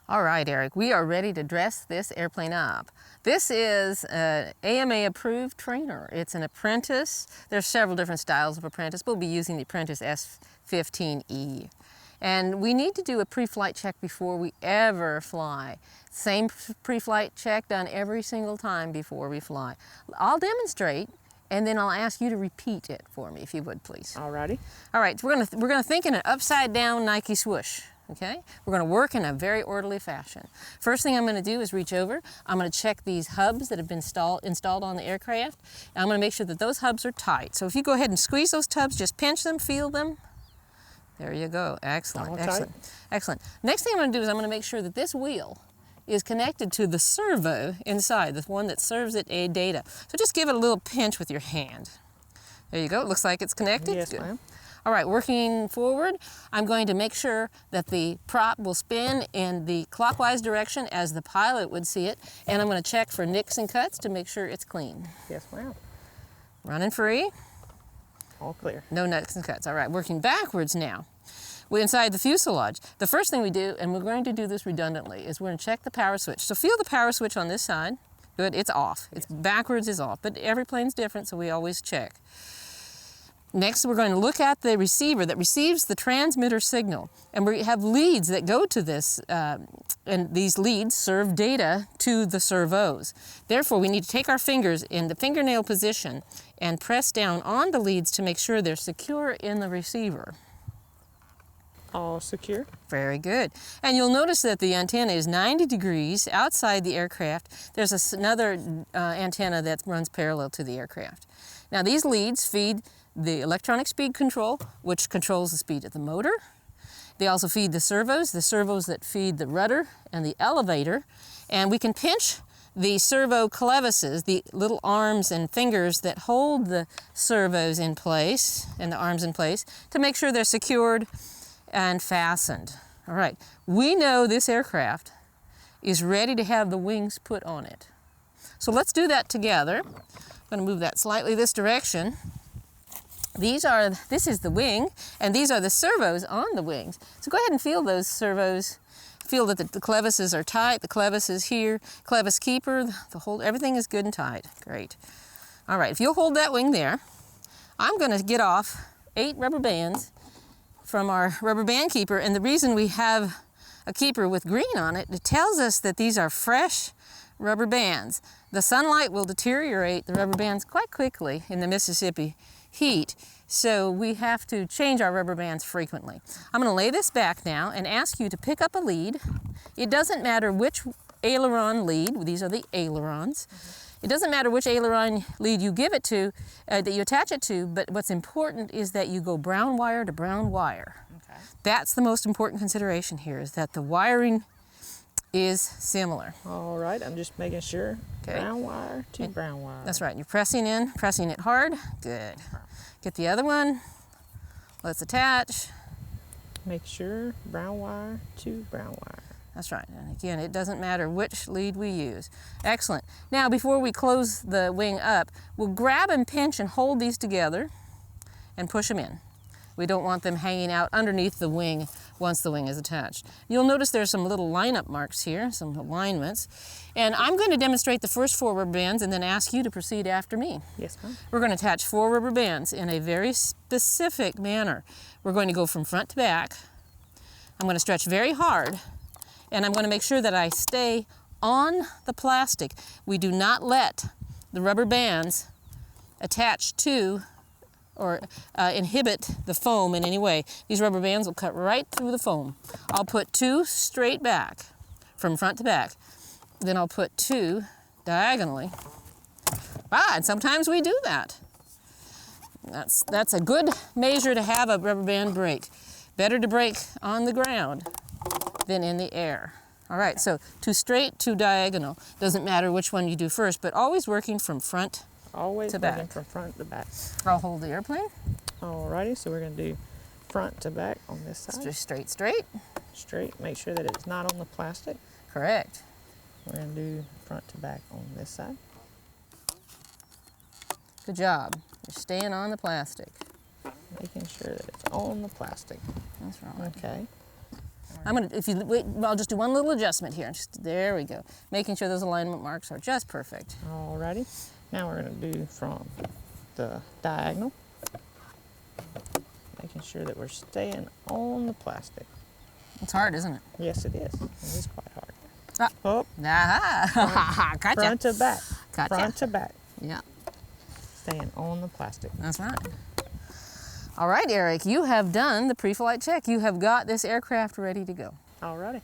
All right, Eric, we are ready to dress this airplane up. This is an AMA approved trainer. It's an apprentice. There's several different styles of apprentice. We'll be using the Apprentice S15E. And we need to do a pre-flight check before we ever fly. Same pre-flight check done every single time before we fly. I'll demonstrate, and then I'll ask you to repeat it for me, if you would, please. Alrighty. All right, so we're gonna think in an upside down Nike swoosh. Okay, we're going to work in a very orderly fashion. First thing I'm going to do is reach over. I'm going to check these hubs that have been installed on the aircraft. And I'm going to make sure that those hubs are tight. So if you go ahead and squeeze those tubs, just pinch them, feel them. There you go. Excellent, excellent, excellent. Next thing I'm going to do is I'm going to make sure that this wheel is connected to the servo inside, the one that serves it a data. So just give it a little pinch with your hand. There you go. It looks like it's connected. Yes, ma'am. All right, working forward, I'm going to make sure that the prop will spin in the clockwise direction as the pilot would see it, and I'm going to check for nicks and cuts to make sure it's clean. Yes, ma'am. Running free. All clear. No nicks and cuts. All right, working backwards now. We're inside the fuselage. The first thing we do, and we're going to do this redundantly, is we're going to check the power switch. So feel the power switch on this side. Good, it's off. It's backwards is off, but every plane's different, so we always check. Next, we're going to look at the receiver that receives the transmitter signal. And we have leads that go to this, and these leads serve data to the servos. Therefore, we need to take our fingers in the fingernail position and press down on the leads to make sure they're secure in the receiver. All secure. Very good. And you'll notice that the antenna is 90 degrees outside the aircraft. There's another antenna that runs parallel to the aircraft. Now, these leads feed the electronic speed control, which controls the speed of the motor. They also feed the servos that feed the rudder and the elevator. And we can pinch the servo clevises, the little arms and fingers that hold the servos in place and the arms in place to make sure they're secured and fastened. All right, we know this aircraft is ready to have the wings put on it. So let's do that together. I'm going to move that slightly this direction. This is the wing, and these are the servos on the wings. So go ahead and feel those servos. Feel that the clevises are tight, the clevis is here, clevis keeper, everything is good and tight. Great. All right, if you'll hold that wing there, I'm going to get off 8 rubber bands from our rubber band keeper, and the reason we have a keeper with green on it, it tells us that these are fresh rubber bands. The sunlight will deteriorate the rubber bands quite quickly in the Mississippi heat, so we have to change our rubber bands frequently. I'm going to lay this back now and ask you to pick up a lead. It doesn't matter which aileron lead, these are the ailerons. It doesn't matter which aileron lead you give it to, that you attach it to, but what's important is that you go brown wire to brown wire. Okay. That's the most important consideration here, is that the wiring is similar. All right, I'm just making sure. Okay. Brown wire to brown wire. That's right, you're pressing it hard. Good. Get the other one. Let's attach. Make sure brown wire to brown wire. That's right, and again, it doesn't matter which lead we use. Excellent. Now, before we close the wing up, we'll grab and pinch and hold these together and push them in. We don't want them hanging out underneath the wing once the wing is attached. You'll notice there's some little lineup marks here, some alignments. And I'm going to demonstrate the first 4 rubber bands and then ask you to proceed after me. Yes, ma'am. We're going to attach 4 rubber bands in a very specific manner. We're going to go from front to back. I'm going to stretch very hard, and I'm going to make sure that I stay on the plastic. We do not let the rubber bands attach to or inhibit the foam in any way. These rubber bands will cut right through the foam. I'll put 2 straight back, from front to back. Then I'll put 2 diagonally. And sometimes we do that. That's a good measure to have a rubber band break. Better to break on the ground than in the air. All right, so 2 straight, 2 diagonal. Doesn't matter which one you do first, but always working from front Always to working back. from front to back. I'll hold the airplane. Alrighty, so we're going to do front to back on this side. Just straight, straight. Straight, make sure that it's not on the plastic. Correct. We're going to do front to back on this side. Good job. You're staying on the plastic. Making sure that it's on the plastic. That's right. Okay. I'm gonna, if you wait, I'll just do one little adjustment here. Just, there we go. Making sure those alignment marks are just perfect. Alrighty. Now we're going to do from the diagonal. Making sure that we're staying on the plastic. It's hard, isn't it? Yes, it is. It is quite hard. Ah. Oh, Aha. Gotcha. front to back. Gotcha. Front to back. Yeah, Staying on the plastic. that's right. All right, Eric, you have done the pre-flight check. You have got this aircraft ready to go. Alrighty.